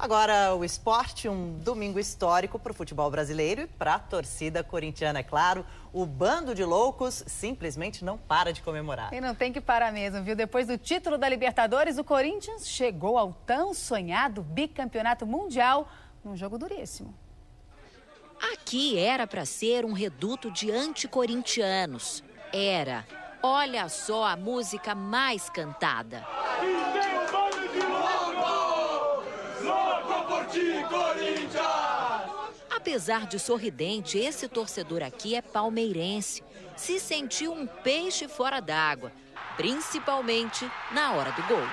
Agora, o esporte, um domingo histórico para o futebol brasileiro e para a torcida corintiana, é claro. O bando de loucos simplesmente não para de comemorar. E não tem que parar mesmo, viu? Depois do título da Libertadores, o Corinthians chegou ao tão sonhado bicampeonato mundial num jogo duríssimo. Aqui era para ser um reduto de anticorintianos. Era. Olha só a música mais cantada. Apesar de sorridente, esse torcedor aqui é palmeirense. Se sentiu um peixe fora d'água, principalmente na hora do gol.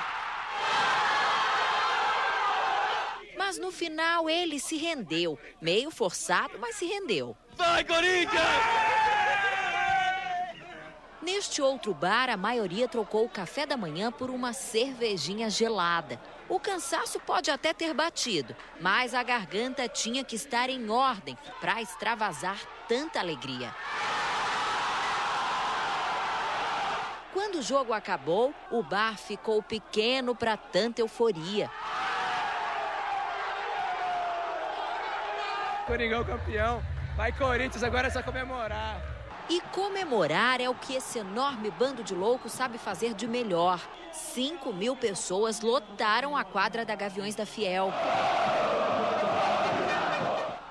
Mas no final ele se rendeu. Meio forçado, mas se rendeu. Vai, Corinthians! Neste outro bar, a maioria trocou o café da manhã por uma cervejinha gelada. O cansaço pode até ter batido, mas a garganta tinha que estar em ordem para extravasar tanta alegria. Quando o jogo acabou, o bar ficou pequeno para tanta euforia. Coringão campeão. Vai, Corinthians, agora é só comemorar. E comemorar é o que esse enorme bando de loucos sabe fazer de melhor. 5.000 pessoas lotaram a quadra da Gaviões da Fiel.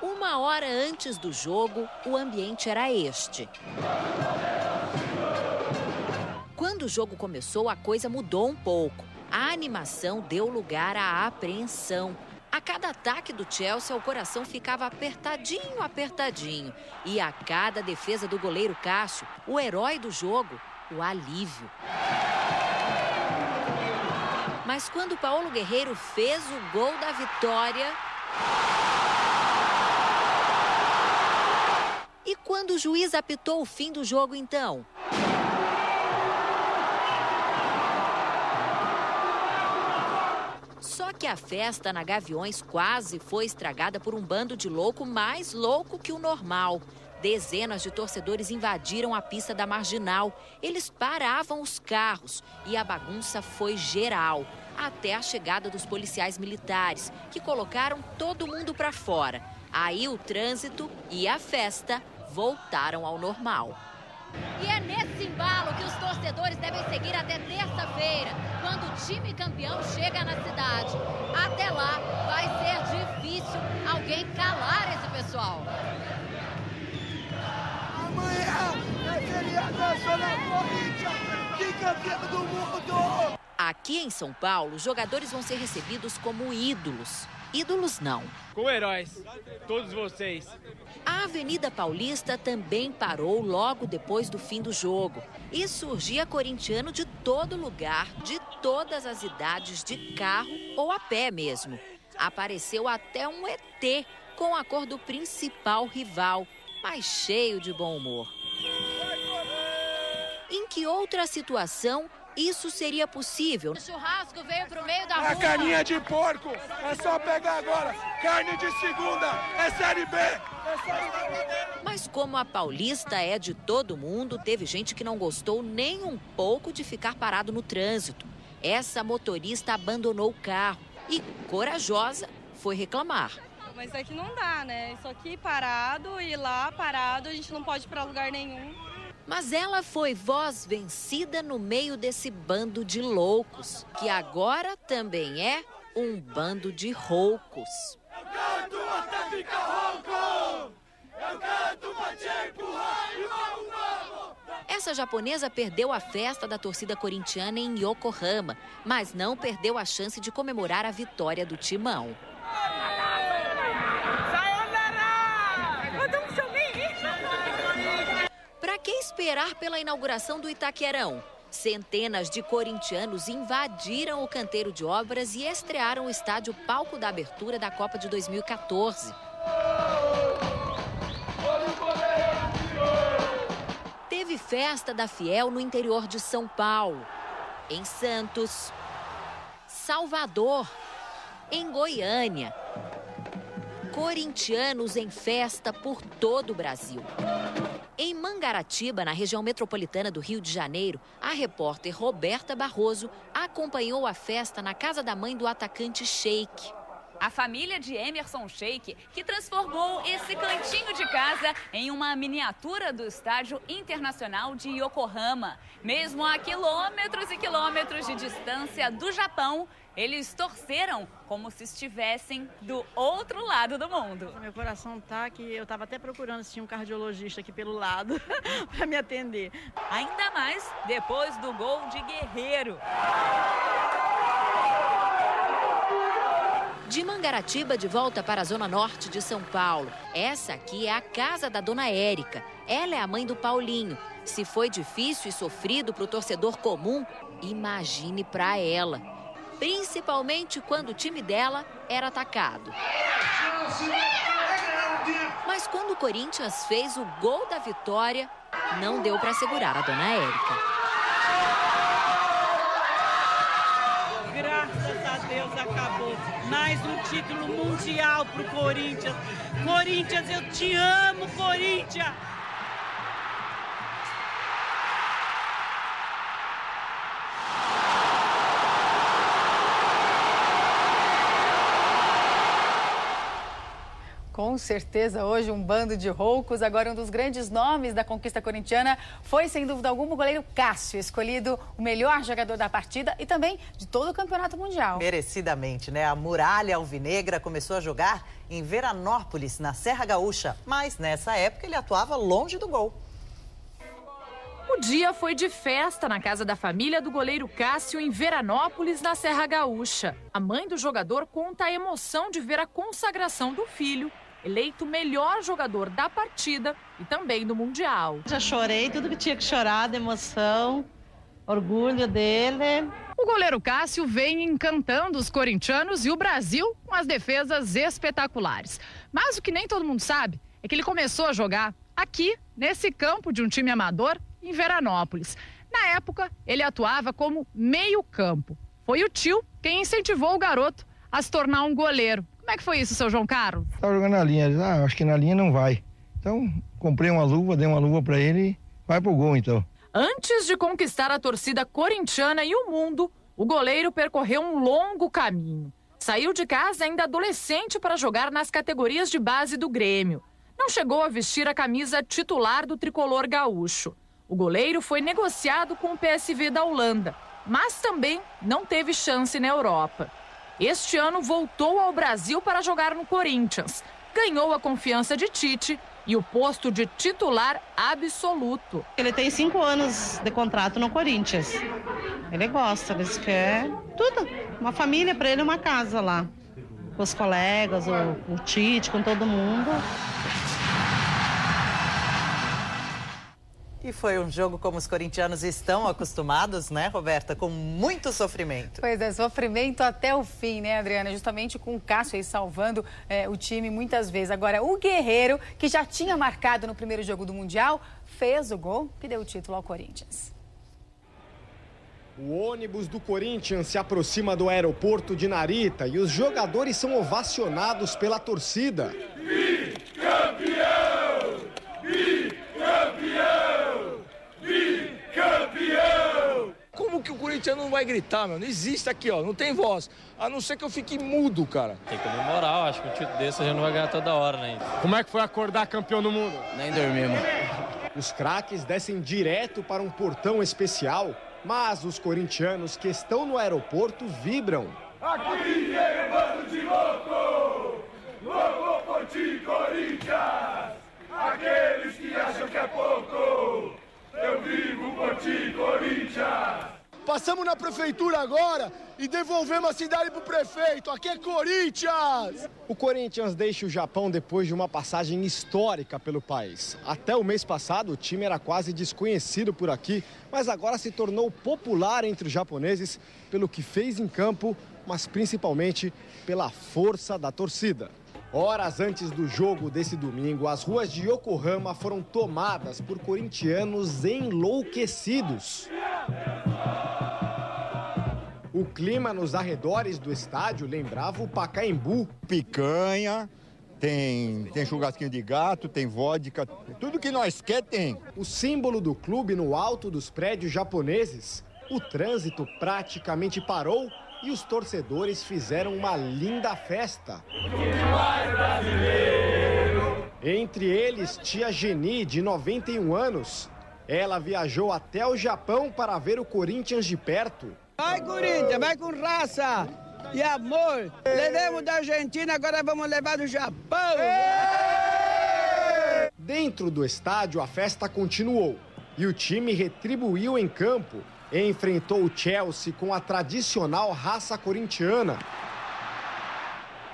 Uma hora antes do jogo, o ambiente era este. Quando o jogo começou, a coisa mudou um pouco. A animação deu lugar à apreensão. A cada ataque do Chelsea, o coração ficava apertadinho, apertadinho. E a cada defesa do goleiro Cássio, o herói do jogo, o alívio. Mas quando Paulo Guerreiro fez o gol da vitória... E quando o juiz apitou o fim do jogo, então? Só que a festa na Gaviões quase foi estragada por um bando de louco mais louco que o normal. Dezenas de torcedores invadiram a pista da Marginal. Eles paravam os carros e a bagunça foi geral. Até a chegada dos policiais militares, que colocaram todo mundo para fora. Aí o trânsito e a festa voltaram ao normal. E é nesse embalo que os torcedores devem seguir até terça-feira, quando o time campeão chega na cidade. Até lá, vai ser difícil alguém calar esse pessoal. Amanhã é feriado nacional Corinthians, bicampeão do mundo! Aqui em São Paulo, os jogadores vão ser recebidos como ídolos. Ídolos não. Com heróis, todos vocês. A Avenida Paulista também parou logo depois do fim do jogo. E surgia corintiano de todo lugar, de todas as idades, de carro ou a pé mesmo. Apareceu até um ET com a cor do principal rival, mas cheio de bom humor. Em que outra situação isso seria possível? O churrasco veio pro meio da rua. A carninha de porco, é só pegar agora. Carne de segunda, é Série B. Mas como a Paulista é de todo mundo, teve gente que não gostou nem um pouco de ficar parado no trânsito. Essa motorista abandonou o carro e, corajosa, foi reclamar. Mas é que não dá, né? Isso aqui parado e lá parado, a gente não pode ir para lugar nenhum. Mas ela foi voz vencida no meio desse bando de loucos, que agora também é um bando de roucos. Eu canto até ficar rouco! Eu canto pra te empurrar e vamos! Essa japonesa perdeu a festa da torcida corintiana em Yokohama, mas não perdeu a chance de comemorar a vitória do timão. Para que esperar pela inauguração do Itaquerão? Centenas de corintianos invadiram o canteiro de obras e estrearam o estádio palco da abertura da Copa de 2014. Teve festa da Fiel no interior de São Paulo, em Santos, Salvador, em Goiânia. Corintianos em festa por todo o Brasil. Em Mangaratiba, na região metropolitana do Rio de Janeiro, a repórter Roberta Barroso acompanhou a festa na casa da mãe do atacante Sheik. A família de Emerson Sheik, que transformou esse cantinho de casa em uma miniatura do Estádio Internacional de Yokohama. Mesmo a quilômetros e quilômetros de distância do Japão, eles torceram como se estivessem do outro lado do mundo. Meu coração tá que eu estava até procurando se tinha um cardiologista aqui pelo lado para me atender. Ainda mais depois do gol de Guerreiro. De Mangaratiba, de volta para a zona norte de São Paulo. Essa aqui é a casa da dona Érica. Ela é a mãe do Paulinho. Se foi difícil e sofrido para o torcedor comum, imagine para ela. Principalmente quando o time dela era atacado. Mas quando o Corinthians fez o gol da vitória, não deu para segurar a dona Érica. Graças a Deus acabou. Mais um título mundial pro Corinthians. Corinthians, eu te amo, Corinthians! Com certeza, hoje um bando de roucos. Agora, um dos grandes nomes da conquista corintiana foi, sem dúvida alguma, o goleiro Cássio, escolhido o melhor jogador da partida e também de todo o Campeonato Mundial. Merecidamente, né? A Muralha Alvinegra começou a jogar em Veranópolis, na Serra Gaúcha, mas nessa época ele atuava longe do gol. O dia foi de festa na casa da família do goleiro Cássio em Veranópolis, na Serra Gaúcha. A mãe do jogador conta a emoção de ver a consagração do filho, eleito melhor jogador da partida e também do Mundial. Já chorei tudo que tinha que chorar, de emoção, orgulho dele. O goleiro Cássio vem encantando os corintianos e o Brasil com as defesas espetaculares. Mas o que nem todo mundo sabe é que ele começou a jogar aqui, nesse campo de um time amador, em Veranópolis. Na época, ele atuava como meio-campo. Foi o tio quem incentivou o garoto a se tornar um goleiro. Como é que foi isso, seu João Carlos? Estava jogando na linha, acho que na linha não vai. Então, comprei uma luva, dei uma luva para ele e vai pro gol, então. Antes de conquistar a torcida corintiana e o mundo, o goleiro percorreu um longo caminho. Saiu de casa ainda adolescente para jogar nas categorias de base do Grêmio. Não chegou a vestir a camisa titular do tricolor gaúcho. O goleiro foi negociado com o PSV da Holanda, mas também não teve chance na Europa. Este ano voltou ao Brasil para jogar no Corinthians. Ganhou a confiança de Tite e o posto de titular absoluto. Ele tem 5 anos de contrato no Corinthians. Ele gosta, ele quer tudo. Uma família para ele, uma casa lá. Com os colegas, o Tite, com todo mundo. E foi um jogo como os corintianos estão acostumados, né, Roberta? Com muito sofrimento. Pois é, sofrimento até o fim, né, Adriana? Justamente com o Cássio aí salvando o time muitas vezes. Agora, o Guerreiro, que já tinha marcado no primeiro jogo do Mundial, fez o gol que deu o título ao Corinthians. O ônibus do Corinthians se aproxima do aeroporto de Narita e os jogadores são ovacionados pela torcida. Bicampeão! Bicampeão! Bicampeão! Como que o corintiano não vai gritar, meu? Não existe aqui, ó. Não tem voz. A não ser que eu fique mudo, cara. Tem que comemorar, acho que um título desse a gente não vai ganhar toda hora, né? Como é que foi acordar campeão do mundo? Nem dormimos. Os craques descem direto para um portão especial, mas os corintianos que estão no aeroporto vibram. Aqui é bando de louco! Louco por ti, Corinthians! Aqueles que acham que é pouco! Eu vivo por ti, Corinthians! Passamos na prefeitura agora e devolvemos a cidade pro prefeito. Aqui é Corinthians! O Corinthians deixa o Japão depois de uma passagem histórica pelo país. Até o mês passado, o time era quase desconhecido por aqui, mas agora se tornou popular entre os japoneses pelo que fez em campo, mas principalmente pela força da torcida. Horas antes do jogo desse domingo, as ruas de Yokohama foram tomadas por corintianos enlouquecidos. O clima nos arredores do estádio lembrava o Pacaembu. Picanha, tem churrasquinho de gato, tem vodka, tudo que nós quer tem. O símbolo do clube no alto dos prédios japoneses. O trânsito praticamente parou e os torcedores fizeram uma linda festa. Entre eles, tia Geni, de 91 anos. Ela viajou até o Japão para ver o Corinthians de perto. Vai, Corinthians, vai com raça e amor. Levamos da Argentina, agora vamos levar do Japão. Dentro do estádio, a festa continuou e o time retribuiu em campo e enfrentou o Chelsea com a tradicional raça corintiana.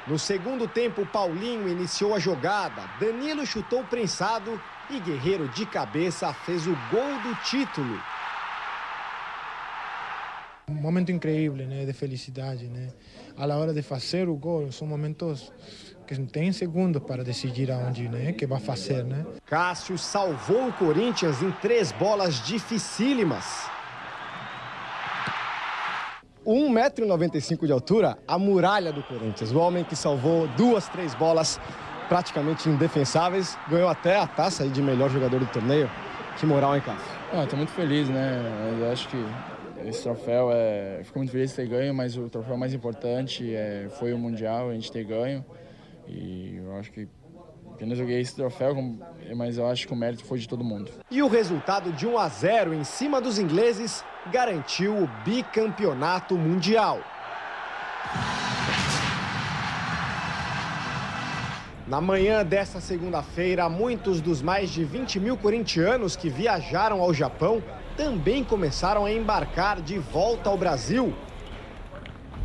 No segundo tempo, Paulinho iniciou a jogada, Danilo chutou prensado e Guerreiro de cabeça fez o gol do título. Um momento incrível, né, de felicidade, né? A hora de fazer o gol, são momentos que não tem segundo para decidir aonde, né, que vai fazer, né? Cássio salvou o Corinthians em 3 bolas dificílimas. 1,95 m de altura, a muralha do Corinthians. O homem que salvou 2, 3 bolas praticamente indefensáveis, ganhou até a taça de melhor jogador do torneio. Que moral, hein, Cássio? Estou muito feliz, né? Eu acho que esse troféu, fico muito feliz de ter ganho, mas o troféu mais importante foi o Mundial, a gente ter ganho. E eu acho que apenas joguei esse troféu, mas eu acho que o mérito foi de todo mundo. E o resultado de 1-0 em cima dos ingleses garantiu o bicampeonato mundial. Na manhã desta segunda-feira, muitos dos mais de 20 mil corintianos que viajaram ao Japão também começaram a embarcar de volta ao Brasil.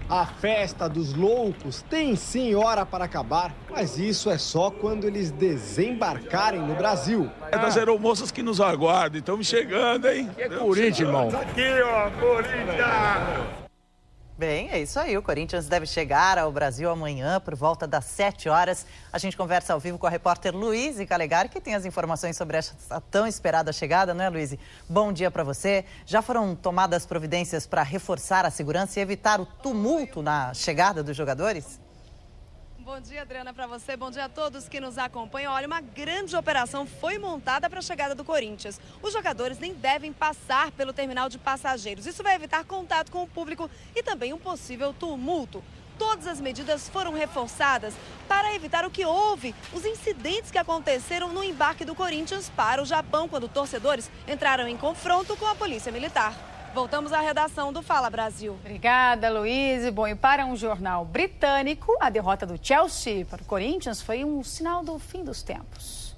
A festa dos loucos tem sim hora para acabar, mas isso é só quando eles desembarcarem no Brasil. É das aeromoças que nos aguardam, estamos chegando, hein? É Corinthians, irmão. Aqui, ó, Corinthians! Bem, é isso aí. O Corinthians deve chegar ao Brasil amanhã por volta das 7 horas. A gente conversa ao vivo com a repórter Luiz Calegari, que tem as informações sobre essa tão esperada chegada, não é, Luiz? Bom dia para você. Já foram tomadas providências para reforçar a segurança e evitar o tumulto na chegada dos jogadores? Bom dia, Adriana, para você. Bom dia a todos que nos acompanham. Olha, uma grande operação foi montada para a chegada do Corinthians. Os jogadores nem devem passar pelo terminal de passageiros. Isso vai evitar contato com o público e também um possível tumulto. Todas as medidas foram reforçadas para evitar o que houve, os incidentes que aconteceram no embarque do Corinthians para o Japão, quando torcedores entraram em confronto com a Polícia Militar. Voltamos à redação do Fala Brasil. Obrigada, Luiz. Bom, e para um jornal britânico, a derrota do Chelsea para o Corinthians foi um sinal do fim dos tempos.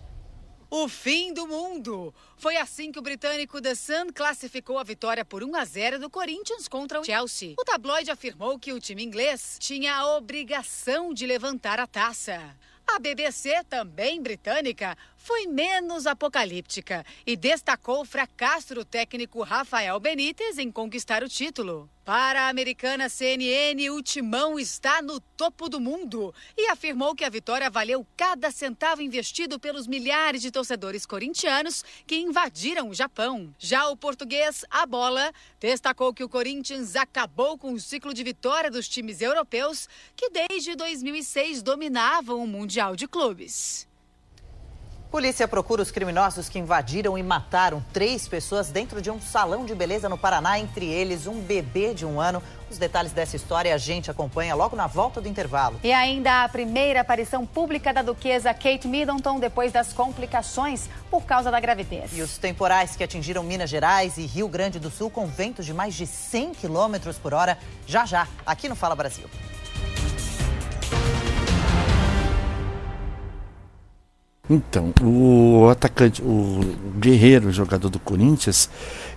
O fim do mundo. Foi assim que o britânico The Sun classificou a vitória por 1-0 do Corinthians contra o Chelsea. O tabloide afirmou que o time inglês tinha a obrigação de levantar a taça. A BBC, também britânica, foi menos apocalíptica e destacou o fracasso do técnico Rafael Benítez em conquistar o título. Para a americana CNN, o Timão está no topo do mundo e afirmou que a vitória valeu cada centavo investido pelos milhares de torcedores corintianos que invadiram o Japão. Já o português A Bola destacou que o Corinthians acabou com o ciclo de vitória dos times europeus que desde 2006 dominavam o Mundial de Clubes. Polícia procura os criminosos que invadiram e mataram 3 pessoas dentro de um salão de beleza no Paraná, entre eles um bebê de 1 ano. Os detalhes dessa história a gente acompanha logo na volta do intervalo. E ainda a primeira aparição pública da duquesa Kate Middleton depois das complicações por causa da gravidez. E os temporais que atingiram Minas Gerais e Rio Grande do Sul com ventos de mais de 100 km por hora, já, aqui no Fala Brasil. Então, o atacante, o Guerreiro, jogador do Corinthians,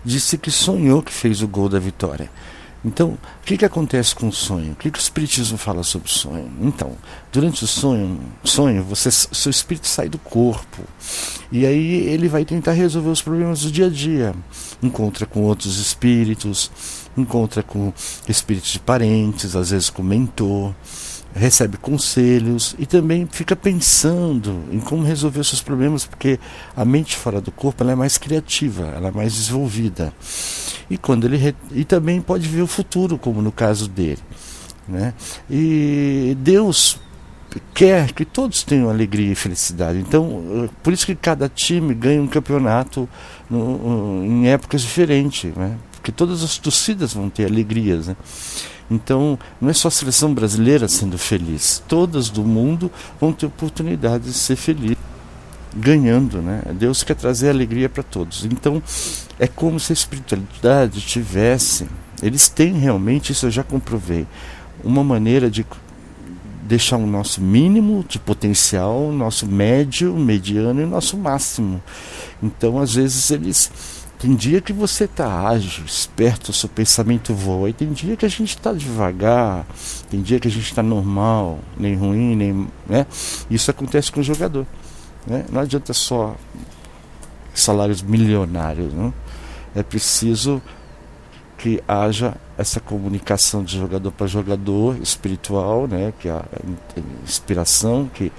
disse que sonhou que fez o gol da vitória. Então, o que acontece com o sonho? O que o Espiritismo fala sobre o sonho? Então, durante o sonho seu espírito sai do corpo. E aí ele vai tentar resolver os problemas do dia a dia. Encontra com outros espíritos, encontra com espíritos de parentes, às vezes com mentor. Recebe conselhos e também fica pensando em como resolver os seus problemas, porque a mente fora do corpo ela é mais criativa, ela é mais desenvolvida. E quando e também pode ver o futuro, como no caso dele, né? E Deus quer que todos tenham alegria e felicidade. Então, por isso que cada time ganha um campeonato em épocas diferentes, né? Porque todas as torcidas vão ter alegrias, né? Então, não é só a seleção brasileira sendo feliz, todas do mundo vão ter oportunidade de ser feliz, ganhando, né? Deus quer trazer alegria para todos. Então, é como se a espiritualidade tivesse, eles têm realmente, isso eu já comprovei, uma maneira de deixar o nosso mínimo de potencial, o nosso médio, mediano e o nosso máximo. Então, às vezes, eles... Tem dia que você está ágil, esperto, o seu pensamento voa, e tem dia que a gente está devagar, tem dia que a gente está normal, nem ruim, nem... né? Isso acontece com o jogador. Né? Não adianta só salários milionários, né? É preciso que haja essa comunicação de jogador para jogador, espiritual, né? Que a inspiração, que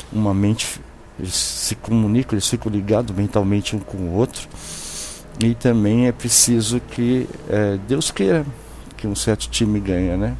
uma mente, eles se comunicam, eles ficam ligados mentalmente um com o outro. E também é preciso que Deus queira que um certo time ganhe, né?